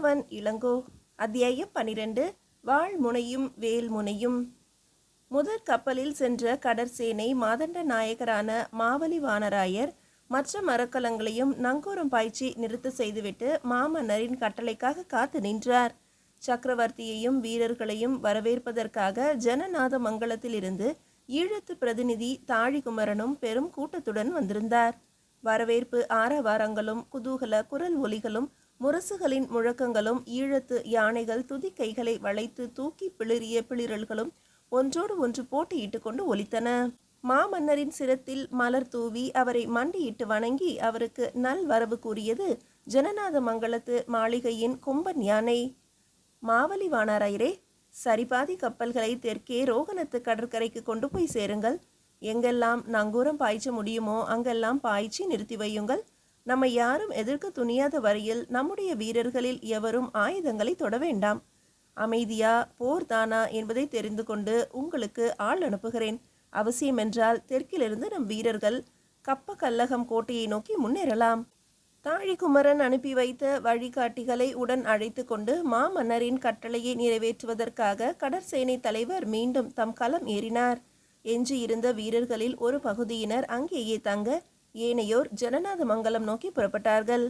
வானவன் இளங்கோ. அத்தியாயம் 12. வாழ்முனையும் வேல்முனையும். முதற் கப்பலில் சென்ற கடற்சேனை மாதண்ட நாயகரான மாவலி வானராயர் மற்ற மரக்கலங்களையும் நங்கூரம் பாய்ச்சி நிறுத்த செய்துவிட்டு மாமன்னரின் கட்டளைக்காக காத்து நின்றார். சக்கரவர்த்தியையும் வீரர்களையும் வரவேற்பதற்காக ஜனநாத மங்கலத்திலிருந்து ஈழத்து பிரதிநிதி தாழிகுமரனும் பெரும் கூட்டத்துடன் வந்திருந்தார். வரவேற்பு ஆரவாரங்களும் குதூகல குரல் ஒலிகளும் முரசுகளின் முழக்கங்களும் ஈழத்து யானைகள் துதிக்கைகளை வளைத்து தூக்கி பிளிரிய பிளிரல்களும் ஒன்றோடு ஒன்று போட்டியிட்டு கொண்டு ஒலித்தன. மாமன்னரின் சிரத்தில் மலர் தூவி அவரை மண்டியிட்டு வணங்கி அவருக்கு நல் வரவு கூறியது ஜனநாத மங்கலத்து மாளிகையின் கொம்பன் யானை. மாவலி வானராயரே, சரிபாதி கப்பல்களை தெற்கே ரோகணத்து கடற்கரைக்கு கொண்டு போய் சேருங்கள். எங்கெல்லாம் நங்கூரம் பாய்ச்ச முடியுமோ அங்கெல்லாம் பாய்ச்சி நிறுத்தி வையுங்கள். நம்மை யாரும் எதிர்க்க துணியாத வரையில் நம்முடைய வீரர்களில் எவரும் ஆயுதங்களை தொட வேண்டாம். அமைதியா போர்தானா என்பதை தெரிந்து கொண்டு உங்களுக்கு ஆள் அனுப்புகிறேன். அவசியமென்றால் தெற்கிலிருந்து நம் வீரர்கள் கப்ப கல்லகம் கோட்டையை நோக்கி முன்னேறலாம். தாழிகுமரன் அனுப்பி வைத்த வழிகாட்டிகளை உடன் அழைத்து கொண்டு மாமன்னரின் கட்டளையை நிறைவேற்றுவதற்காக கடற்சேனை தலைவர் மீண்டும் தம் களம் ஏறினார். எஞ்சியிருந்த வீரர்களில் ஒரு பகுதியினர் அங்கேயே தங்க, ஏனையோர் ஜனநாத மங்கலம் நோக்கி புறப்பட்டார்கள்.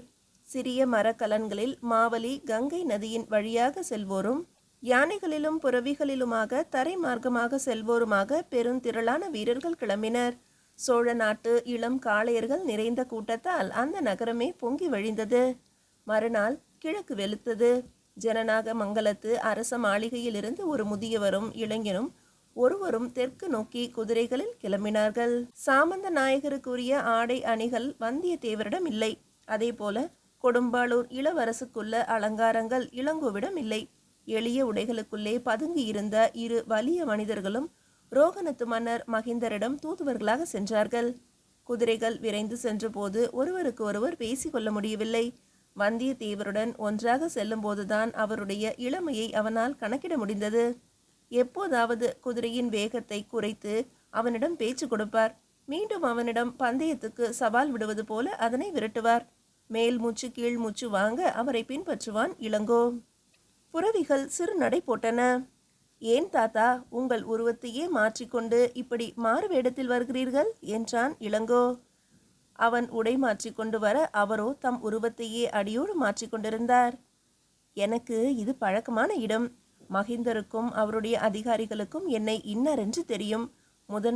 சிறிய மரக்கலன்களில் மாவலி கங்கை நதியின் வழியாக செல்வோரும் யானைகளிலும் புறவிகளிலுமாக தரை மார்க்கமாக செல்வோருமாக பெருந்திரளான வீரர்கள் கிளம்பினர். சோழ நாட்டு இளம் காளையர்கள் நிறைந்த கூட்டத்தால் அந்த நகரமே பொங்கி வழிந்தது. மறுநாள் கிழக்கு வெளுத்தது. ஜனநாக மங்கலத்து அரச மாளிகையிலிருந்து ஒரு முதியவரும் இளைஞனும் ஒருவரும் தெற்கு நோக்கி குதிரைகளில் கிளம்பினார்கள். சாமந்த நாயகருக்குரிய ஆடை அணிகள் வந்தியத்தேவரிடம் இல்லை. அதே போல கொடும்பாளூர் இளவரசுக்குள்ள அலங்காரங்கள் இளங்கோவிடம் இல்லை. எளிய உடைகளுக்குள்ளே பதுங்கி இருந்த இரு வலிய மனிதர்களும் ரோகணத்து மன்னர் மகிந்தரிடம் தூதுவர்களாக சென்றார்கள். குதிரைகள் விரைந்து சென்றபோது ஒருவருக்கு ஒருவர் பேசிக்கொள்ள முடியவில்லை. வந்தியத்தேவருடன் ஒன்றாக செல்லும் போதுதான் அவருடைய இளமையை அவனால் கணக்கிட முடிந்தது. எப்போதாவது குதிரையின் வேகத்தை குறைத்து அவனிடம் பேச்சு கொடுப்பார். மீண்டும் அவனிடம் பந்தயத்துக்கு சவால் விடுவது போல அதனை விரட்டுவார். மேல் மூச்சு கீழ் மூச்சு வாங்க அவரை பின்பற்றுவான் இளங்கோ. புறவிகள் சிறு நடை போட்டன. ஏன் தாத்தா, உங்கள் உருவத்தையே மாற்றிக்கொண்டு இப்படி மாறு வேடத்தில் வருகிறீர்கள் என்றான் இளங்கோ. அவன் உடை மாற்றிக்கொண்டு வர அவரோ தம் உருவத்தையே அடியோடு மாற்றிக்கொண்டிருந்தார். எனக்கு இது பழக்கமான இடம். மகிந்தருக்கும் அவருடைய அதிகாரிகளுக்கும் என்னை இன்னரென்று தெரியும்.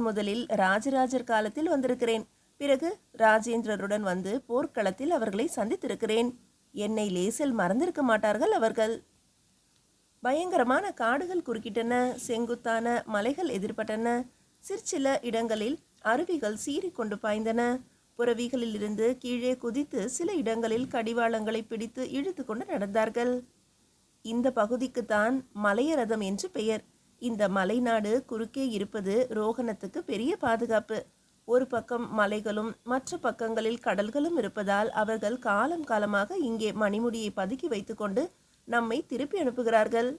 முதலில் ராஜராஜர் காலத்தில் வந்திருக்கிறேன். பிறகு ராஜேந்திரருடன் வந்து போர்க்களத்தில் அவர்களை சந்தித்திருக்கிறேன். என்னை லேசில் மறந்திருக்க மாட்டார்கள் அவர்கள். பயங்கரமான காடுகள் குறுக்கிட்டன. செங்குத்தான மலைகள் எதிர்பட்டன. சிற்சில இடங்களில் அருவிகள் சீறிக்கொண்டு பாய்ந்தன. புறவிகளில் இருந்து கீழே குதித்து சில இடங்களில் கடிவாளங்களை பிடித்து இழுத்து கொண்டு நடந்தார்கள். இந்த பகுதிக்குத்தான் மலையரதம் என்று பெயர். இந்த மலைநாடு குறுக்கே இருப்பது ரோகணத்துக்கு பெரிய பாதுகாப்பு. ஒரு பக்கம் மலைகளும் மற்ற பக்கங்களில் கடல்களும் இருப்பதால் அவர்கள் காலம் காலமாக இங்கே மணிமுடியை பதுக்கி வைத்துக்கொண்டு நம்மை திருப்பி அனுப்புகிறார்கள்.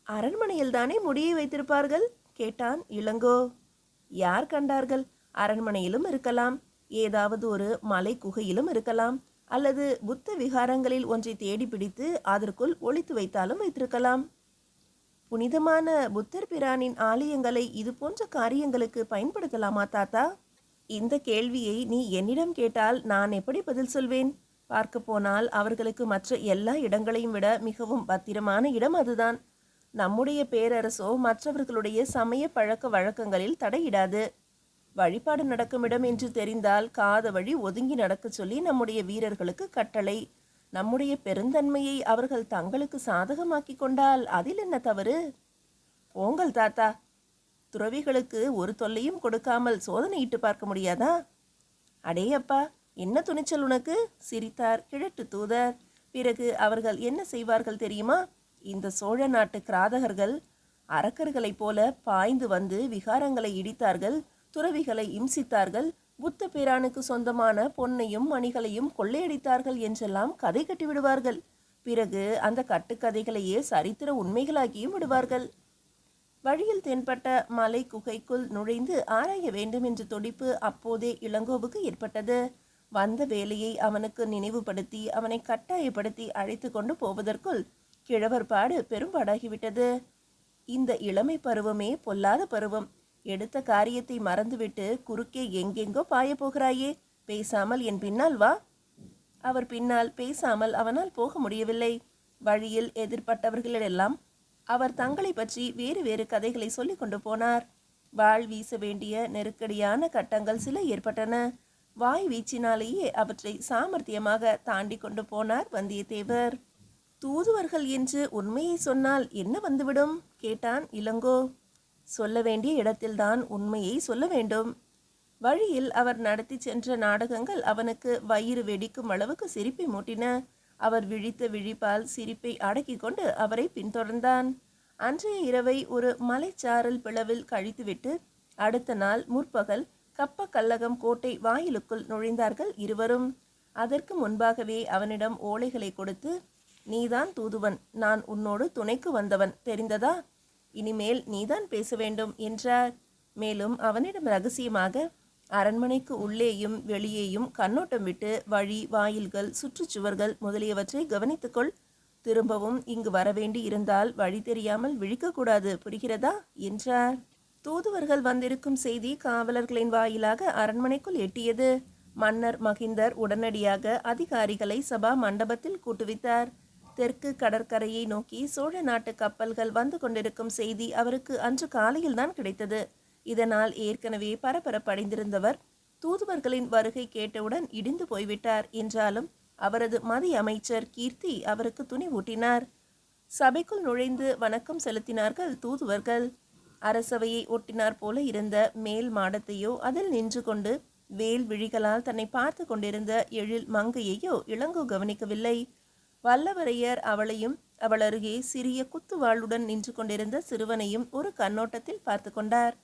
அரண்மனையில் தானே முடியை வைத்திருப்பார்கள் கேட்டான் இளங்கோ. யார் கண்டார்கள்? அரண்மனையிலும் இருக்கலாம், ஏதாவது ஒரு மலை குகையிலும் இருக்கலாம், அல்லது புத்த விகாரங்களில் ஒன்றை தேடி பிடித்து அதற்குள் ஒளித்து வைத்தாலும் வைத்திருக்கலாம். புனிதமான புத்தர் பிரானின் ஆலயங்களை இது போன்ற காரியங்களுக்கு பயன்படுத்தலாமா தாத்தா? இந்த கேள்வியை நீ என்னிடம் கேட்டால் நான் எப்படி பதில் சொல்வேன்? பார்க்க போனால் அவர்களுக்கு மற்ற எல்லா இடங்களையும் விட மிகவும் பத்திரமான இடம் அதுதான். நம்முடைய பேரரசோ மற்றவர்களுடைய சமய பழக்க வழக்கங்களில் தடையிடாது. வழிபாடு நடக்கும் இடம் என்று தெரிந்தால் காத வழி ஒதுங்கி நடக்க சொல்லி நம்முடைய வீரர்களுக்கு கட்டளை. நம்முடைய பெருந்தன்மையை அவர்கள் தங்களுக்கு சாதகமாக்கி கொண்டால் அதில் என்ன தவறு? போங்கள் தாத்தா, துறவிகளுக்கு ஒரு தொல்லையும் கொடுக்காமல் சோதனையிட்டு பார்க்க முடியாதா? அடேயப்பா, என்ன துணிச்சல் உனக்கு! சிரித்தார் கிழட்டு தூதர். பிறகு அவர்கள் என்ன செய்வார்கள் தெரியுமா? இந்த சோழ நாட்டு கிராதகர்கள் அரக்கர்களைப் போல பாய்ந்து வந்து விகாரங்களை இடித்தார்கள், துறவிகளை இம்சித்தார்கள், புத்த பிரானுக்கு சொந்தமான பொன்னையும் மணிகளையும் கொள்ளையடித்தார்கள் என்றெல்லாம் கதை கட்டி விடுவார்கள். பிறகு அந்த கட்டுக்கதைகளையே சரித்திர உண்மைகளாக்கியும் விடுவார்கள். வழியில் தென்பட்ட மலை குகைக்குள் நுழைந்து ஆராய வேண்டும் என்ற துடிப்பு அப்போதே இளங்கோவுக்கு ஏற்பட்டது. வந்த வேலையை அவனுக்கு நினைவுபடுத்தி அவனை கட்டாயப்படுத்தி அழைத்து கொண்டு போவதற்குள் கிழவர் பாடு பெரும்பாடாகிவிட்டது. இந்த இளமை பருவமே பொல்லாத பருவம். எடுத்த காரியத்தை மறந்துவிட்டு குறுக்கே எங்கெங்கோ பாய போகிறாயே, பேசாமல் என் பின்னால் வா. அவர் பின்னால் பேசாமல் அவனால் போக முடியவில்லை. வழியில் எதிர்பட்டவர்களிடெல்லாம் அவர் தங்களை பற்றி வேறு வேறு கதைகளை சொல்லிக் கொண்டு போனார். வாள் வீச வேண்டிய நெருக்கடியான கட்டங்கள் சில ஏற்பட்டன. வாய் வீச்சினாலேயே அவற்றை சாமர்த்தியமாக தாண்டி கொண்டு போனார் வந்தியத்தேவர். தூதுவர்கள் என்று உண்மையை சொன்னால் என்ன வந்துவிடும் கேட்டான் இளங்கோ. சொல்ல வேண்டிய இடத்தில்தான் உண்மையை சொல்ல வேண்டும். வழியில் அவர் நடத்தி சென்ற நாடகங்கள் அவனுக்கு வயிறு வெடிக்கும் அளவுக்கு சிரிப்பை மூட்டின. அவர் விழித்த விழிப்பால் சிரிப்பை அடக்கி கொண்டு அவரை பின்தொடர்ந்தான். அன்றைய இரவை ஒரு மலைச்சாரல் பிளவில் கழித்துவிட்டு அடுத்த நாள் முற்பகல் கப்பக்கல்லகம் கோட்டை வாயிலுக்குள் நுழைந்தார்கள் இருவரும். அதற்கு முன்பாகவே அவனிடம் ஓலைகளை கொடுத்து, நீதான் தூதுவன், நான் உன்னோடு துணைக்கு வந்தவன், தெரிந்ததா? இனிமேல் நீதான் பேச வேண்டும் என்றார். மேலும் அவனிடம் ரகசியமாக, அரண்மனைக்கு உள்ளேயும் வெளியேயும் கண்ணோட்டம் விட்டு வழி, வாயில்கள், சுற்றுச்சுவர்கள் முதலியவற்றை கவனித்துக்கொள். திரும்பவும் இங்கு வரவேண்டி இருந்தால் வழி தெரியாமல் விழிக்கக்கூடாது, புரிகிறதா என்றார். தூதுவர்கள் வந்திருக்கும் செய்தி காவலர்களின் வாயிலாக அரண்மனைக்குள் எட்டியது. மன்னர் மகிந்தர் உடனடியாக அதிகாரிகளை சபா மண்டபத்தில் கூட்டுவித்தார். தெற்கு கடற்கரையை நோக்கி சோழ நாட்டு கப்பல்கள் வந்து கொண்டிருக்கும் செய்தி அவருக்கு அன்று காலையில் தான் கிடைத்தது. இதனால் ஏற்கனவே பரபரப்படைந்திருந்தவர் தூதுவர்களின் வருகை கேட்டவுடன் இடிந்து போய்விட்டார். என்றாலும் அவரது மதி அமைச்சர் கீர்த்தி அவருக்கு துணிவூட்டினார். சபைக்குள் நுழைந்து வணக்கம் செலுத்தினார்கள் தூதுவர்கள். அரசவையை ஒட்டினார் போல இருந்த மேல் மாடத்தையோ அதில் நின்று கொண்டு வேல் விழிகளால் தன்னை பார்த்து கொண்டிருந்த எழில் மங்கையையோ இளங்கோ கவனிக்கவில்லை. வல்லவரையர் அவளையும் அவள் அருகே சிறிய குத்துவாளுடன் நின்று கொண்டிருந்த சிறுவனையும் ஒரு கண்ணோட்டத்தில் பார்த்து கொண்டார்.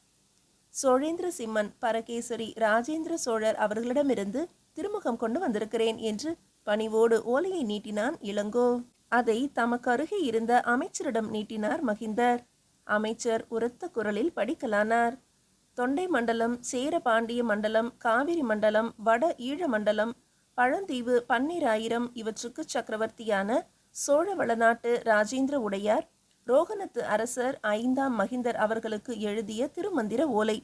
சோழேந்திர சிம்மன், பரகேசரி, ராஜேந்திர சோழர் அவர்களிடமிருந்து திருமுகம் கொண்டு வந்திருக்கிறேன் என்று பணிவோடு ஓலையை நீட்டினான் இளங்கோ. அதை தமக்கு அருகே இருந்த அமைச்சரிடம் நீட்டினார் மகிந்தர். அமைச்சர் உரத்த குரலில் படிக்கலானார். தொண்டை மண்டலம், சேர பாண்டிய மண்டலம், காவிரி மண்டலம், வட ஈழ மண்டலம், பழந்தீவு, 12,000 இவற்றுக்கு சக்கரவர்த்தியான சோழ வளநாட்டு ராஜேந்திர உடையார் ரோகணத்து அரசர் 5ஆம் மகிந்தர் அவர்களுக்கு எழுதிய திருமந்திர ஓலை.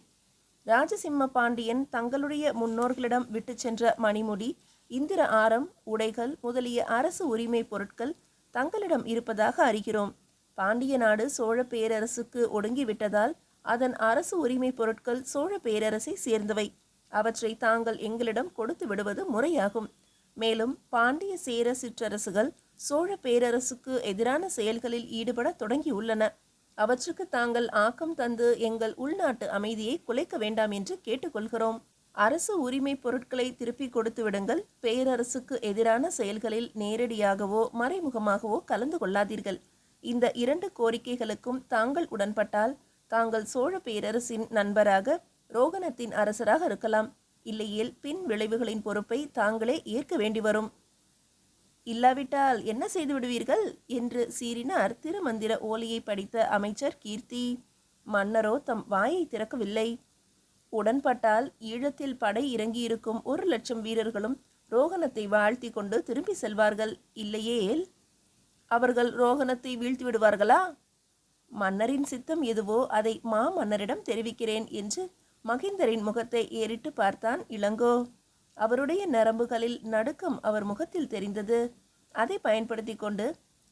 ராஜசிம்ம பாண்டியன் தங்களுடைய முன்னோர்களிடம் விட்டு சென்ற மணிமுடி, இந்திர ஆரம், உடைகள் முதலிய அரசு உரிமை பொருட்கள் தங்களிடம் இருப்பதாக அறிகிறோம். பாண்டிய நாடு சோழ பேரரசுக்கு ஒடுங்கிவிட்டதால் அதன் அரசு உரிமை பொருட்கள் சோழ பேரரசை சேர்ந்தவை. அவற்றை தாங்கள் எங்களிடம் கொடுத்து விடுவது முறையாகும். மேலும் பாண்டிய சேர சிற்றரசுகள் சோழ பேரரசுக்கு எதிரான செயல்களில் ஈடுபட தொடங்கியுள்ளன. அவற்றுக்கு தாங்கள் ஆக்கம் தந்து எங்கள் உள்நாட்டு அமைதியை குலைக்க வேண்டாம் என்று கேட்டுக்கொள்கிறோம். அரசு உரிமை பொருட்களை திருப்பி கொடுத்து விடுங்கள். பேரரசுக்கு எதிரான செயல்களில் நேரடியாகவோ மறைமுகமாகவோ கலந்து கொள்ளாதீர்கள். இந்த 2 கோரிக்கைகளுக்கும் தாங்கள் உடன்பட்டால் தாங்கள் சோழ பேரரசின் நண்பராக, ரோகணத்தின் அரசராக இருக்கலாம். இல்லையேல் பின் விளைவுகளின் பொறுப்பை தாங்களே ஏற்க வேண்டி வரும். இல்லாவிட்டால் என்ன செய்து விடுவீர்கள் என்று சீறினார் திருமந்திர ஓலையை படித்த அமைச்சர் கீர்த்தி. மன்னரோ தம் வாயை திறக்கவில்லை. உடன்பட்டால் ஈழத்தில் படை இறங்கியிருக்கும் 1,00,000 வீரர்களும் ரோகணத்தை வாழ்த்தி கொண்டு திரும்பி செல்வார்கள். இல்லையேல் அவர்கள் ரோகணத்தை வீழ்த்தி விடுவார்களா? மன்னரின் சித்தம் எதுவோ அதை மாமன்னரிடம் தெரிவிக்கிறேன் என்று மகிந்தரின் முகத்தை ஏறிட்டு பார்த்தான் இளங்கோ. அவருடைய நரம்புகளில் நடுக்கம் அவர் முகத்தில் தெரிந்தது. அதை பயன்படுத்தி கொண்டு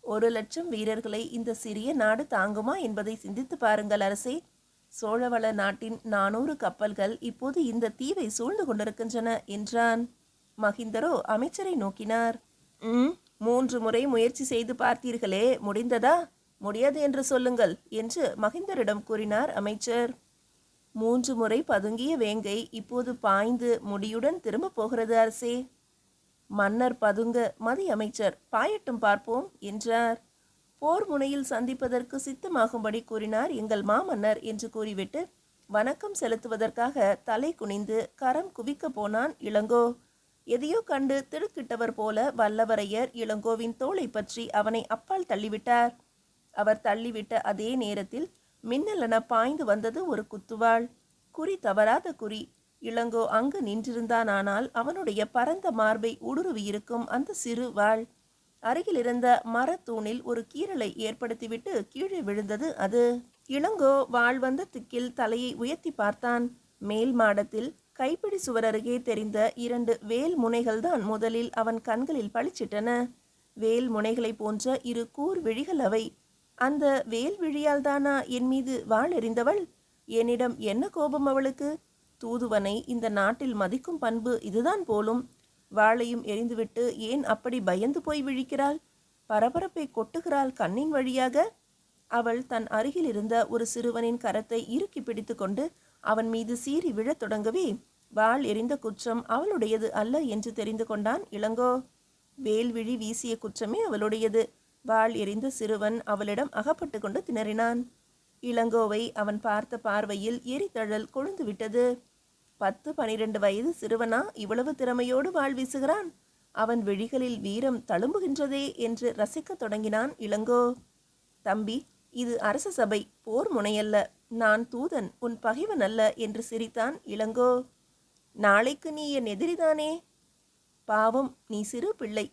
1,00,000 வீரர்களை இந்த சிறிய நாடு தாங்குமா என்பதை சிந்தித்து பாருங்கள் அரசே. சோழவள நாட்டின் 400 கப்பல்கள் இப்போது இந்த தீவை சூழ்ந்து கொண்டிருக்கின்றன என்றான். மகிந்தரோ அமைச்சரை நோக்கினார். 3 முறை முயற்சி செய்து பார்த்தீர்களே, முடிந்ததா? முடியாது என்று சொல்லுங்கள் என்று மகிந்தரிடம் கூறினார் அமைச்சர். 3 முறை பதுங்கிய வேங்கை இப்போது பாய்ந்து முடியுடன் திரும்ப போகிறது அரசே. மன்னர் பதுங்க மதி அமைச்சர் பாயட்டும் பார்ப்போம் என்றார். போர் முனையில் சந்திப்பதற்கு சித்தமாகும்படி கூறினார் எங்கள் மாமன்னர் என்று கூறிவிட்டு வணக்கம் செலுத்துவதற்காக தலை குனிந்து கரம் குவிக்க போனான் இளங்கோ. எதையோ கண்டு திடுக்கிட்டவர் போல வல்லவரையர் இளங்கோவின் தோளை பற்றி அவனை அப்பால் தள்ளிவிட்டார். அவர் தள்ளிவிட்ட அதே நேரத்தில் மின்னலென பாய்ந்து வந்தது ஒரு குத்துவாள். குறி தவறாத குறி. இளங்கோ அங்கு நின்றிருந்தானால் அவனுடைய பரந்த மார்பை ஊடுருவியிருக்கும் அந்த சிறு வாள். அருகிலிருந்த மரத்தூணில் ஒரு கீறலை ஏற்படுத்திவிட்டு கீழே விழுந்தது அது. இளங்கோ வாள் வந்த திக்கில் தலையை உயர்த்தி பார்த்தான். மேல் மாடத்தில் கைப்பிடி சுவர் அருகே தெரிந்த 2 வேல் முனைகள்தான் முதலில் அவன் கண்களில் பளிச்சிட்டன. வேல் முனைகளை போன்ற 2 கூர் விழிகள் அவை. அந்த வேல் விழியால் தானா என் மீது வாள் எறிந்தவள்? என்னிடம் என்ன கோபம் அவளுக்கு? தூதுவனை இந்த நாட்டில் மதிக்கும் பண்பு இதுதான் போலும். வாளையும் எரிந்துவிட்டு ஏன் அப்படி பயந்து போய் விழிக்கிறாள்? பரபரப்பை கொட்டுகிறாள் கண்ணின் வழியாக. அவள் தன் அருகில் இருந்த ஒரு சிறுவனின் கரத்தை இறுக்கி பிடித்து கொண்டு அவன் மீது சீறி விழத் தொடங்கவே வாள் எறிந்த குற்றம் அவளுடையது அல்ல என்று தெரிந்து கொண்டான் இளங்கோ. வேல்விழி வீசிய குற்றமே அவளுடையது. வாள் எறிந்த சிறுவன் அவளிடம் அகப்பட்டு கொண்டு திணறினான். இளங்கோவை அவன் பார்த்த பார்வையில் எரிதழல் கொழுந்து விட்டது. 10-12 வயது சிறுவனா இவ்வளவு திறமையோடு வாள் வீசுகிறான்? அவன் விழிகளில் வீரம் தழும்புகின்றதே என்று ரசிக்கத் தொடங்கினான் இளங்கோ. தம்பி, இது அரச சபை, போர் முனையல்ல. நான் தூதன், உன் பகைவன் அல்ல என்று சிரித்தான் இளங்கோ. நாளைக்கு நீ என் எதிரிதானே? பாவம், நீ சிறு பிள்ளை.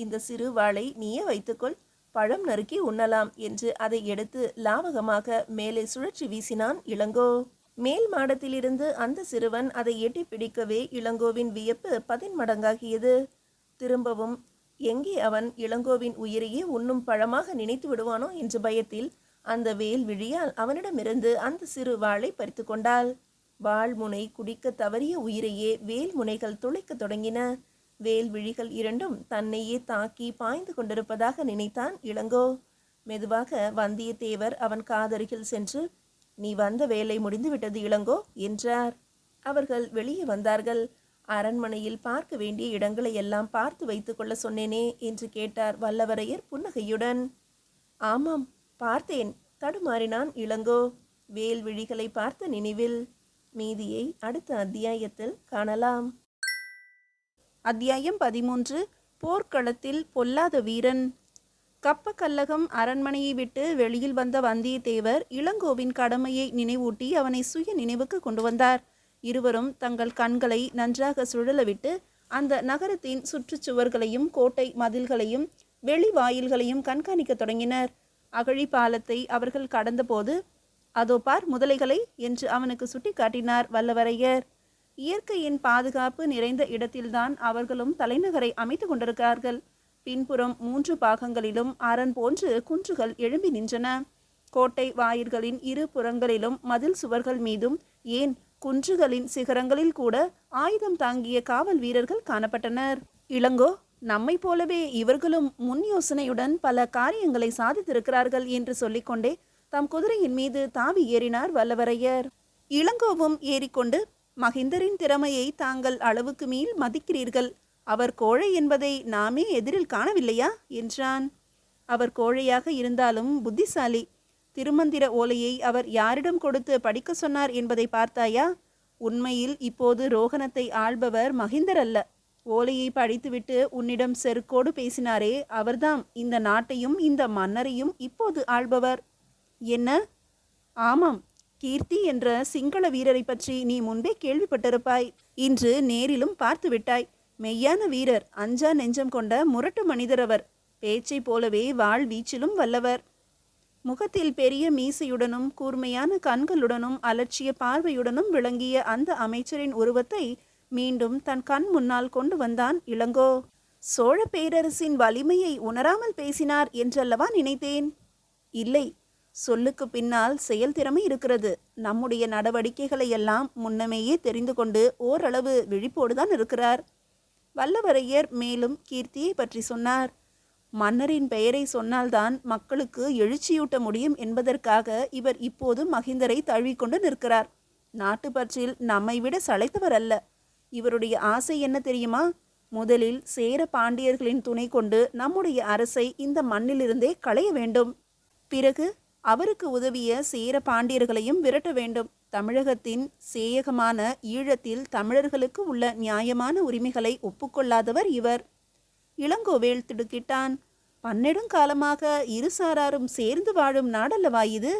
இந்த சிறு வாளை நீயே வைத்துக்கொள், பழம் நறுக்கி உண்ணலாம் என்று அதை எடுத்து லாவகமாக மேலே சுழற்றி வீசினான் இளங்கோ. மேல் மாடத்திலிருந்து அந்த சிறுவன் அதை எட்டி பிடிக்கவே இளங்கோவின் வியப்பு 10 மடங்காகியது. திரும்பவும் எங்கே அவன் இளங்கோவின் உயிரையே உண்ணும் பழமாக நினைத்து விடுவானோ என்ற பயத்தில் அந்த வேல் விழியால் அவனிடமிருந்து அந்த சிறு வாளை பறித்து கொண்டாள். வாள் முனை குடிக்க தவறிய உயிரையே வேல் முனைகள் துளைக்க தொடங்கின. வேல் விழிகள் 2ம் தன்னையே தாக்கி பாய்ந்து கொண்டிருப்பதாக நினைத்தான் இளங்கோ. மெதுவாக வந்தியத்தேவர் அவன் காதருகில் சென்று, நீ வந்த வேலை முடிந்துவிட்டது இளங்கோ என்றார். அவர்கள் வெளியே வந்தார்கள். அரண்மனையில் பார்க்க வேண்டிய இடங்களை எல்லாம் பார்த்து வைத்து கொள்ள சொன்னேனே என்று கேட்டார் வல்லவரையர் புன்னகையுடன். ஆமாம், பார்த்தேன், தடுமாறினான் இளங்கோ, வேல் விழிகளை பார்த்த நினைவில். மீதியை அடுத்த அத்தியாயத்தில் காணலாம். அத்தியாயம் 13. போர்க்களத்தில் பொல்லாத வீரன். கப்பக்கல்லகம் அரண்மனையை விட்டு வெளியில் வந்த வந்தியத்தேவர் இளங்கோவின் கடமையை நினைவூட்டி அவனை சுய நினைவுக்கு கொண்டு வந்தார். இருவரும் தங்கள் கண்களை நன்றாக சுழலவிட்டு அந்த நகரத்தின் சுற்றுச்சுவர்களையும் கோட்டை மதில்களையும் வெளி வாயில்களையும் கண்காணிக்க தொடங்கினர். அகழி பாலத்தை அவர்கள் கடந்தபோது, அதோ பார் முதலைகளை என்று அவனுக்கு சுட்டி காட்டினார் வல்லவரையர். இயற்கையின் பாதுகாப்பு நிறைந்த இடத்தில்தான் அவர்களும் தலைநகரை அமைத்து கொண்டிருக்கிறார்கள். பின்புறம் 3 பாகங்களிலும் அரண் போன்று குன்றுகள் எழும்பி நின்றன. கோட்டை வாயில்களின் 2 புறங்களிலும் மதில் சுவர்கள் மீதும், ஏன் குன்றுகளின் சிகரங்களில் கூட ஆயுதம் தாங்கிய காவல் வீரர்கள் காணப்பட்டனர். இளங்கோ, நம்மை போலவே இவர்களும் முன் யோசனையுடன் பல காரியங்களை சாதித்திருக்கிறார்கள் என்று சொல்லிக்கொண்டே தம் குதிரையின் மீது தாவி ஏறினார் வல்லவரையர். இளங்கோவும் ஏறிக்கொண்டு, மகிந்தரின் திறமையை தாங்கள் அளவுக்கு மேல் மதிக்கிறீர்கள். அவர் கோழை என்பதை நாமே எதிரில் காணவில்லையா என்றான். அவர் கோழையாக இருந்தாலும் புத்திசாலி. திருமந்திர ஓலையை அவர் யாரிடம் கொடுத்து படிக்க சொன்னார் என்பதை பார்த்தாயா? உண்மையில் இப்போது ரோகணத்தை ஆள்பவர் மகிந்தர் அல்ல. ஓலையை படித்துவிட்டு உன்னிடம் செருக்கோடு பேசினாரே, அவர்தாம் இந்த நாட்டையும் இந்த மன்னரையும் இப்போது ஆள்பவர். என்ன? ஆமாம், கீர்த்தி என்ற சிங்கள வீரரை பற்றி நீ முன்பே கேள்விப்பட்டிருப்பாய். இன்று நேரிலும் பார்த்து விட்டாய். மெய்யான வீரர், அஞ்சா நெஞ்சம் கொண்ட முரட்டு மனிதர் அவர். பேச்சை போலவே வாழ் வீச்சிலும் வல்லவர். முகத்தில் பெரிய மீசையுடனும் கூர்மையான கண்களுடனும் அலட்சிய பார்வையுடனும் விளங்கிய அந்த அமைச்சரின் உருவத்தை மீண்டும் தன் கண் முன்னால் கொண்டு வந்தான் இளங்கோ. சோழ பேரரசின் வலிமையை உணராமல் பேசினார் என்றல்லவா நினைத்தேன். இல்லை, சொல்லுக்கு பின்னால் செயல் திறமை இருக்கிறது. நம்முடைய நடவடிக்கைகளை எல்லாம் முன்னமேயே தெரிந்து கொண்டு ஓரளவு விழிப்போடுதான் இருக்கிறார். வல்லவரையர் மேலும் கீர்த்தியை பற்றி சொன்னார். மன்னரின் பெயரை சொன்னால்தான் மக்களுக்கு எழுச்சியூட்ட முடியும் என்பதற்காக இவர் இப்போது மகிந்தரை தழுவிக்கொண்டு நிற்கிறார். நாட்டுப்பற்றில் நம்மை விட சளைத்தவர் அல்ல. இவருடைய ஆசை என்ன தெரியுமா? முதலில் சேர பாண்டியர்களின் துணை கொண்டு நம்முடைய அரசை இந்த மண்ணிலிருந்தே களைய வேண்டும். பிறகு அவருக்கு உதவிய சேர பாண்டியர்களையும் விரட்ட வேண்டும். தமிழகத்தின் சேயகமான ஈழத்தில் தமிழர்களுக்கு உள்ள நியாயமான உரிமைகளை ஒப்புக்கொள்ளாதவர் இவர். இளங்கோவேள் திடுக்கிட்டான். 12 காலமாக இருசாராரும் சேர்ந்து வாழும் நாடல்லவா இது?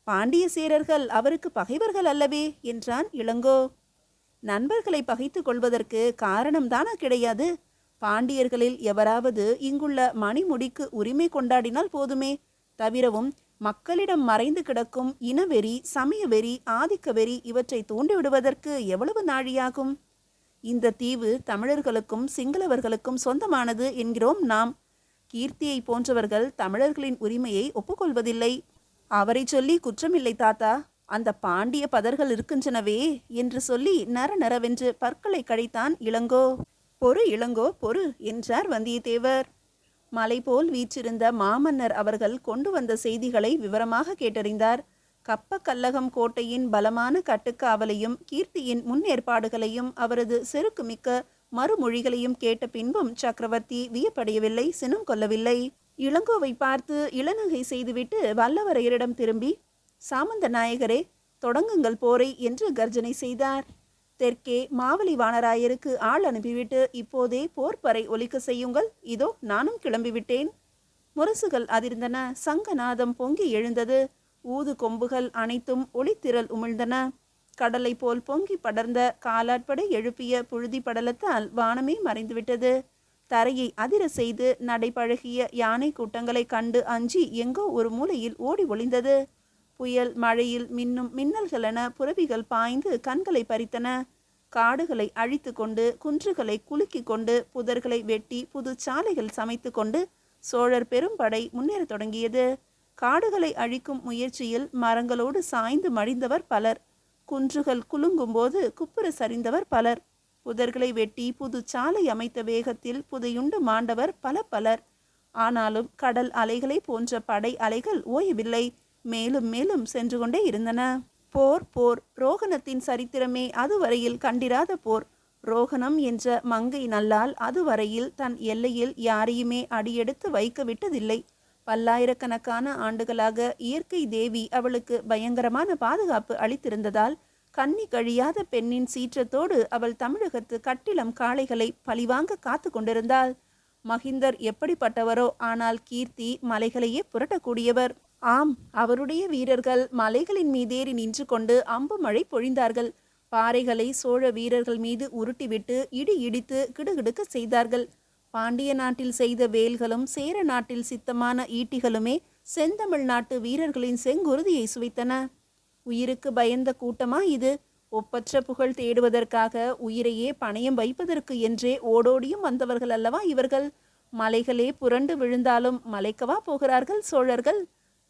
பாண்டிய சேரர்கள் அவருக்கு பகைவர்கள் அல்லவே என்றான் இளங்கோ. நண்பர்களை பகைத்து கொள்வதற்கு காரணம்தானா கிடையாது? பாண்டியர்களில் எவராவது இங்குள்ள மணிமுடிக்கு உரிமை கொண்டாடினால் போதுமே. தவிரவும் மக்களிடம் மறைந்து கிடக்கும் இனவெறி, சமயவெறி, ஆதிக்க வெறி இவற்றை தூண்டிவிடுவதற்கு எவ்வளவு நாழியாகும்? இந்த தீவு தமிழர்களுக்கும் சிங்களவர்களுக்கும் சொந்தமானது என்கிறோம் நாம். கீர்த்தியை போன்றவர்கள் தமிழர்களின் உரிமையை ஒப்புக்கொள்வதில்லை. அவரை சொல்லி குற்றமில்லை தாத்தா. அந்த பாண்டிய பதர்கள் இருக்கின்றனவே என்று சொல்லி நரநரவென்று பற்களை கழித்தான் இளங்கோ. பொறு இளங்கோ பொறு என்றார் வந்தியத்தேவர். மலை போல் வீற்றிருந்த மாமன்னர் அவர்கள் கொண்டு வந்த செய்திகளை விவரமாக கேட்டறிந்தார். கப்பக்கல்லகம் கோட்டையின் பலமான கட்டுக்காவலையும் கீர்த்தியின் முன்னேற்பாடுகளையும் அவரது செருக்குமிக்க மறுமொழிகளையும் கேட்ட பின்பும் சக்கரவர்த்தி வியப்படையவில்லை, சினம் கொள்ளவில்லை. இளங்கோவை பார்த்து இளநகை செய்துவிட்டு வல்லவரையரிடம் திரும்பி, சாமந்த நாயகரே, தொடங்குங்கள் போரை என்று கர்ஜனை செய்தார். தெற்கே மாவலி வானராயருக்கு ஆள் அனுப்பிவிட்டு இப்போதே போர்ப்பறை ஒலிக்க செய்யுங்கள். இதோ நானும் கிளம்பிவிட்டேன். முரசுகள் அதிர்ந்தன. சங்கநாதம் பொங்கி எழுந்தது. ஊது கொம்புகள் அனைத்தும் ஒளித்திரள் உமிழ்ந்தன. கடலை போல் பொங்கி படர்ந்த காலாட்படை எழுப்பிய புழுதி படலத்தால் வானமே மறைந்துவிட்டது. தரையை அதிர செய்து நடைபழகிய யானை கூட்டங்களை கண்டு அஞ்சி எங்கோ ஒரு மூலையில் ஓடி ஒளிந்தது. புயல் மழையில் மின்னும் மின்னல்களென புரவிகள் பாய்ந்து கண்களை பறித்தன. காடுகளை அழித்து கொண்டு, குன்றுகளை குலுக்கி கொண்டு, புதர்களை வெட்டி புது சாலைகள் சமைத்து கொண்டு சோழர் பெரும்படை முன்னேறத் தொடங்கியது. காடுகளை அழிக்கும் முயற்சியில் மரங்களோடு சாய்ந்து மடிந்தவர் பலர். குன்றுகள் குலுங்கும் போது குப்புற சரிந்தவர் பலர். புதர்களை வெட்டி புது சாலை அமைத்த வேகத்தில் புதையுண்டு மாண்டவர் பலர். ஆனாலும் கடல் அலைகளை போன்ற படை அலைகள் ஓயவில்லை. மேலும் மேலும் சென்று கொண்டே இருந்தன. போர் போர். ரோகணத்தின் சரித்திரமே அதுவரையில் கண்டிராத போர். ரோகணம் என்ற மங்கை நல்லால் அதுவரையில் தன் எல்லையில் யாரையுமே அடியெடுத்து வைக்க விட்டதில்லை. பல்லாயிரக்கணக்கான ஆண்டுகளாக இயற்கை தேவி அவளுக்கு பயங்கரமான பாதுகாப்பு அளித்திருந்ததால் கன்னி கழியாத பெண்ணின் சீற்றத்தோடு அவள் தமிழகத்து கட்டிலம் காளைகளை பழிவாங்க காத்து கொண்டிருந்தாள். மகிந்தர் எப்படிப்பட்டவரோ, ஆனால் கீர்த்தி மலைகளையே புரட்டக்கூடியவர். ஆம், அவருடைய வீரர்கள் மலைகளின் மீதேறி நின்று கொண்டு அம்பு மழை பொழிந்தார்கள். பாறைகளை சோழ வீரர்கள் மீது உருட்டிவிட்டு இடி இடித்து கிடுகிடுக்க செய்தார்கள். பாண்டிய நாட்டில் செய்த வேல்களும் சேர நாட்டில் சித்தமான ஈட்டிகளுமே செந்தமிழ் நாட்டு வீரர்களின் செங்குருதியை சுவைத்தன. உயிருக்கு பயந்த கூட்டமா இது? ஒப்பற்ற புகழ் தேடுவதற்காக உயிரையே பணயம் வைப்பதற்கு என்றே ஓடோடியும் வந்தவர்கள் அல்லவா இவர்கள்? மலைகளே புரண்டு விழுந்தாலும் மலைக்கவா போகிறார்கள் சோழர்கள்?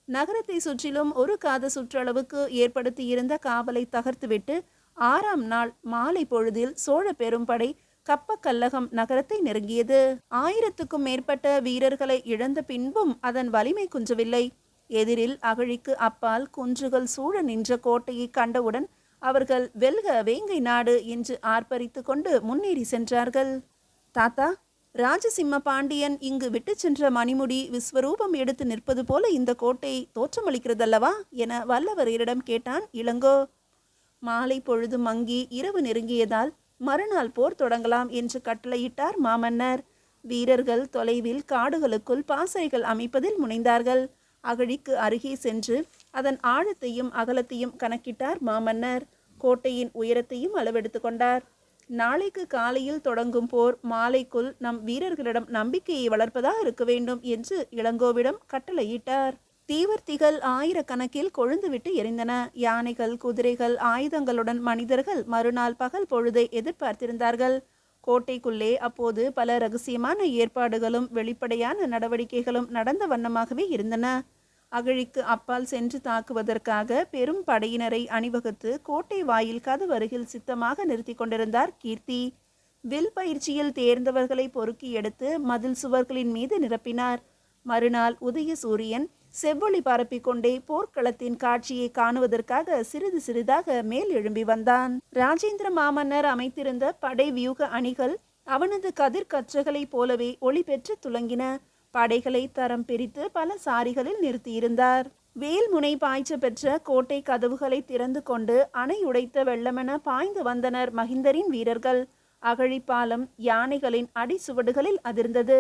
நகரத்தை சுற்றிலும் ஒரு காத சுற்றளவுக்கு ஏற்படுத்தியிருந்த காவலை தகர்த்துவிட்டு 6ஆம் நாள் மாலை பொழுதில் சோழ பெரும்படை கப்பக்கல்லகம் நகரத்தை நெருங்கியது. 1000க்கும் மேற்பட்ட வீரர்களை இழந்த பின்பும் அதன் வலிமை குன்றவில்லை. எதிரில் அகழிக்கு அப்பால் குன்றுகள் சூழ நின்ற கோட்டையை கண்டவுடன் அவர்கள் வெல்க வேங்கை நாடு என்று ஆர்ப்பரித்து கொண்டு முன்னேறி சென்றார்கள். தாத்தா, ராஜசிம்ம பாண்டியன் இங்கு விட்டு சென்ற மணிமுடி விஸ்வரூபம் எடுத்து நிற்பது போல இந்த கோட்டை தோற்றமளிக்கிறதல்லவா என வல்லவரையரிடம் கேட்டான் இளங்கோ. மாலை பொழுது மங்கி இரவு நெருங்கியதால் மறுநாள் போர் தொடங்கலாம் என்று கட்டளையிட்டார் மாமன்னர். வீரர்கள் தொலைவில் காடுகளுக்குள் பாசறைகள் அமைப்பதில் முனைந்தார்கள். அகழிக்கு அருகே சென்று அதன் ஆழத்தையும் அகலத்தையும் கணக்கிட்டார் மாமன்னர். கோட்டையின் உயரத்தையும் அளவெடுத்து கொண்டார். நாளைக்கு காலையில் தொடங்கும் போர் மாலைக்குள் நம் வீரர்களிடம் நம்பிக்கையை வளர்ப்பதாக இருக்க வேண்டும் என்று இளங்கோவிடம் கட்டளையிட்டார். தீவர்த்திகள் ஆயிரக்கணக்கில் கொழுந்துவிட்டு எரிந்தன. யானைகள், குதிரைகள், ஆயுதங்களுடன் மனிதர்கள் மறுநாள் பகல் பொழுதை எதிர்பார்த்திருந்தார்கள். கோட்டைக்குள்ளே அப்போது பல ரகசியமான ஏற்பாடுகளும் வெளிப்படையான நடவடிக்கைகளும் நடந்த வண்ணமாகவே இருந்தன. அகழிக்கு அப்பால் சென்று தாக்குவதற்காக பெரும் படையினரை அணிவகுத்து கோட்டை வாயில் கதவருகில் சித்தமாக நிறுத்தி கொண்டிருந்தார் கீர்த்தி. வில் பயிற்சியில் தேர்ந்தவர்களை பொறுக்கி எடுத்து மதில் சுவர்களின் மீது நிரப்பினார். மறுநாள் உதய சூரியன் செவ்வொளி பரப்பிக்கொண்டே போர்க்களத்தின் காட்சியை காணுவதற்காக சிறிது சிறிதாக மேல் எழும்பி வந்தான். ராஜேந்திர மாமன்னர் அமைத்திருந்த படை வியூக அணிகள் அவனது கதிர்கற்றைகளைப் போலவே ஒளி பெற்று துலங்கின. படைகளை தரம் பிரித்து பல சாரிகளில் நிறுத்தியிருந்தார். வேல்முனை பாய்ச்ச பெற்ற கோட்டை கதவுகளை திறந்து கொண்டு அணை உடைத்த வெள்ளமென பாய்ந்து வந்தனர் மகிந்தரின் வீரர்கள். அகழிப்பாலம் யானைகளின் அடிசுவடுகளில் அதிர்ந்தது.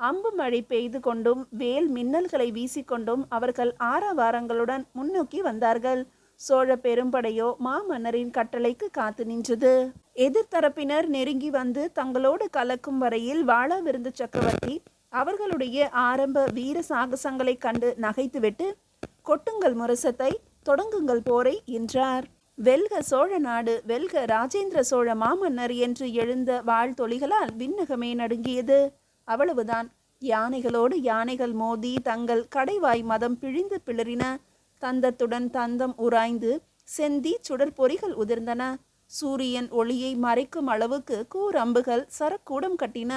அம்பு மழை பெய்து கொண்டும் வேல் மின்னல்களை வீசிக்கொண்டும் அவர்கள் ஆரவாரங்களுடன் முன்னோக்கி வந்தார்கள். சோழ பெரும்படையோ மாமன்னரின் கட்டளைக்கு காத்து நின்றது. எதிர்த்தரப்பினர் நெருங்கி வந்து தங்களோடு கலக்கும் வரையில் வாளாவிருந்த சக்கரவர்த்தி அவர்களுடைய ஆரம்ப வீர சாகசங்களை கண்டு நகைத்துவிட்டு, கொட்டுங்கள் முரசத்தை, தொடங்குங்கள் போரை என்றார். வெல்க சோழ நாடு, வெல்க ராஜேந்திர சோழ மாமன்னர் என்று எழுந்த வாழ்த்தொலிகளால் விண்ணகமே நடுங்கியது. அவ்வளவுதான். யானைகளோடு யானைகள் மோதி தங்கள் கடைவாய் மதம் பிழிந்து பிளறின. தந்தத்துடன் தந்தம் உராய்ந்து செந்தி சுடர் பொறிகள் உதிர்ந்தன. சூரியன் ஒளியை மறைக்கும் அளவுக்கு கூரம்புகள் சரக்கூடம் கட்டின.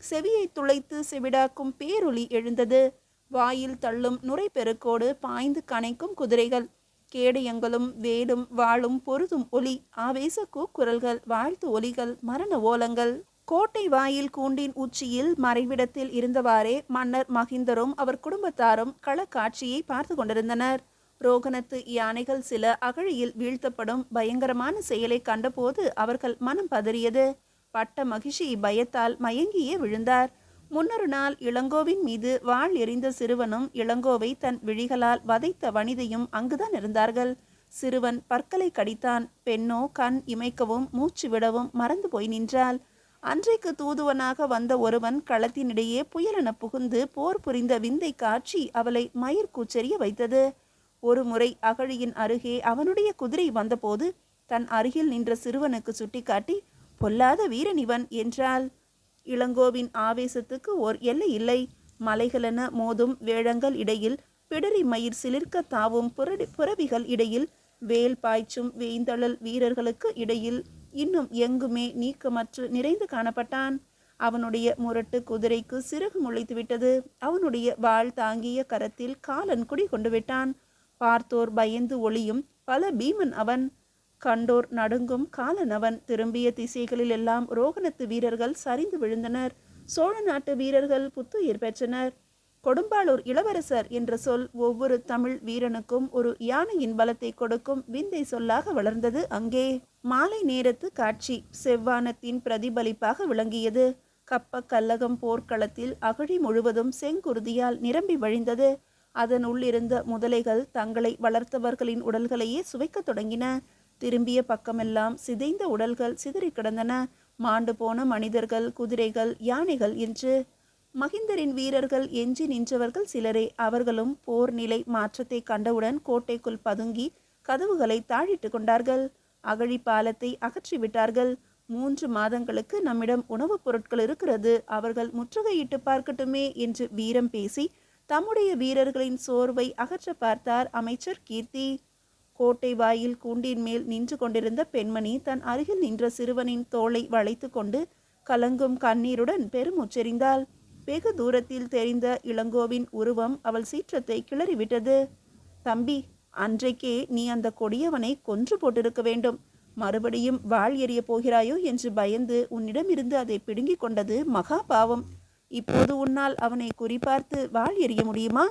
செவியை துளைத்து செவிடாக்கும் பேரொளி எழுந்தது. வாயில் தள்ளும் நுரை பெருக்கோடு பாய்ந்து கனைக்கும் குதிரைகள், கேடயங்களும் வேலும் வாளும் பொருதும் ஒலி, ஆவேச கூக்குரல்கள், வாழ்த்து ஒலிகள், மரண ஓலங்கள். கோட்டை வாயில் கூண்டின் உச்சியில் மறைவிடத்தில் இருந்தவாறே மன்னர் மகிந்தரும் அவர் குடும்பத்தாரும் களக்காட்சியை பார்த்து கொண்டிருந்தனர். ரோகணத்து யானைகள் சில அகழியில் வீழ்த்தப்படும் பயங்கரமான செயலை கண்டபோது அவர்கள் மனம் பதறியது. பட்ட மகிழ்ச்சி பயத்தால் மயங்கியே விழுந்தார். முன்னொரு நாள் இளங்கோவின் மீது வாள் எறிந்த சிறுவனும் இளங்கோவை தன் விழிகளால் வதைத்த வனிதையும் அங்குதான் இருந்தார்கள். சிறுவன் பற்களை கடித்தான். பெண்ணோ கண் இமைக்கவும் மூச்சு விடவும் மறந்து போய் நின்றாள். அன்றைக்கு தூதுவனாக வந்த ஒருவன் களத்தினிடையே புயலென புகுந்து போர் புரிந்த விந்தை காட்சி அவளை மயிர் கூச்செறிய வைத்தது. ஒரு முறை அகழியின் அருகே அவனுடைய குதிரை வந்தபோது தன் அருகில் நின்ற சிறுவனுக்கு சுட்டிக்காட்டி, பொல்லாத வீரனிவன் என்றாள். இளங்கோவின் ஆவேசத்துக்கு ஓர் எல்லை இல்லை. மலைகளென மோதும் வேழங்கள் இடையில், பிடரி மயிர் சிலிர்க்க தாவும் புறவிகள் இடையில், வேல் பாய்ச்சும் வேய்ந்தழல் வீரர்களுக்கு இடையில் இன்னும் எங்குமே நீக்கமற்று நிறைந்து காணப்பட்டான். அவனுடைய முரட்டு குதிரைக்கு சிறகு முளைத்து விட்டது. அவனுடைய வாள் தாங்கிய கரத்தில் காலன் குடி கொண்டு விட்டான். பார்த்தோர் பயந்து ஒளியும் பல பீமன் அவன். கண்டோர் நடுங்கும் காலன் அவன். திரும்பிய திசைகளில் எல்லாம் ரோகணத்து வீரர்கள் சரிந்து விழுந்தனர். சோழ நாட்டு வீரர்கள் புத்துயிர் பெற்றனர். கொடும்பாளூர் இளவரசர் என்ற சொல் ஒவ்வொரு தமிழ் வீரனுக்கும் ஒரு யானையின் பலத்தை கொடுக்கும் விந்தை சொல்லாக வளர்ந்தது. அங்கே மாலை நேரத்து காட்சி செவ்வானத்தின் பிரதிபலிப்பாக விளங்கியது. கப்ப கல்லகம் போர்க்களத்தில் அகழி முழுவதும் செங்குருதியால் நிரம்பி வழிந்தது. அதன் உள்ளிருந்த முதலைகள் தங்களை வளர்த்தவர்களின் உடல்களையே சுவைக்க தொடங்கின. திரும்பிய பக்கமெல்லாம் சிதைந்த உடல்கள் சிதறி கிடந்தன. மாண்டு போன மனிதர்கள், குதிரைகள், யானைகள் என்று. மகிந்தரின் வீரர்கள் எஞ்சி நின்றவர்கள் சிலரே. அவர்களும் போர் நிலை மாற்றத்தை கண்டவுடன் கோட்டைக்குள் பதுங்கி கதவுகளை தாழிட்டு கொண்டார்கள். அகழி பாலத்தை அகற்றிவிட்டார்கள். 3 மாதங்களுக்கு நம்மிடம் உணவுப் பொருட்கள் இருக்கிறது, அவர்கள் முற்றுகையிட்டு பார்க்கட்டுமே என்று வீரம் பேசி தம்முடைய வீரர்களின் சோர்வை அகற்ற பார்த்தார் அமைச்சர் கீர்த்தி. கோட்டை வாயில் கூண்டின் மேல் நின்று கொண்டிருந்த பெண்மணி தன் அருகில் நின்ற சிறுவனின் தோளை வளைத்து கொண்டு கலங்கும் கண்ணீருடன் பெருமுச்செறிந்தாள். வெகு தூரத்தில் தெரிந்த இளங்கோவின் உருவம் அவள் சீற்றத்தை கிளறிவிட்டது. தம்பி, அன்றைக்கே நீ அந்த கொடியவனை கொன்று போட்டிருக்க வேண்டும். மறுபடியும் வாள் எறிய போகிறாயோ என்று பயந்து உன்னிடமிருந்து அதை பிடுங்கிக் கொண்டது மகா பாவம். இப்போது உன்னால் அவனை குறிபார்த்து வாள் எறிய முடியுமா?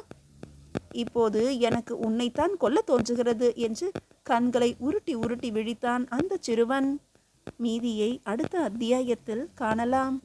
இப்போது எனக்கு உன்னைத்தான் கொல்ல தோன்றுகிறது என்று கண்களை உருட்டி உருட்டி விழித்தான் அந்த சிறுவன். மீதியை அடுத்த அத்தியாயத்தில் காணலாம்.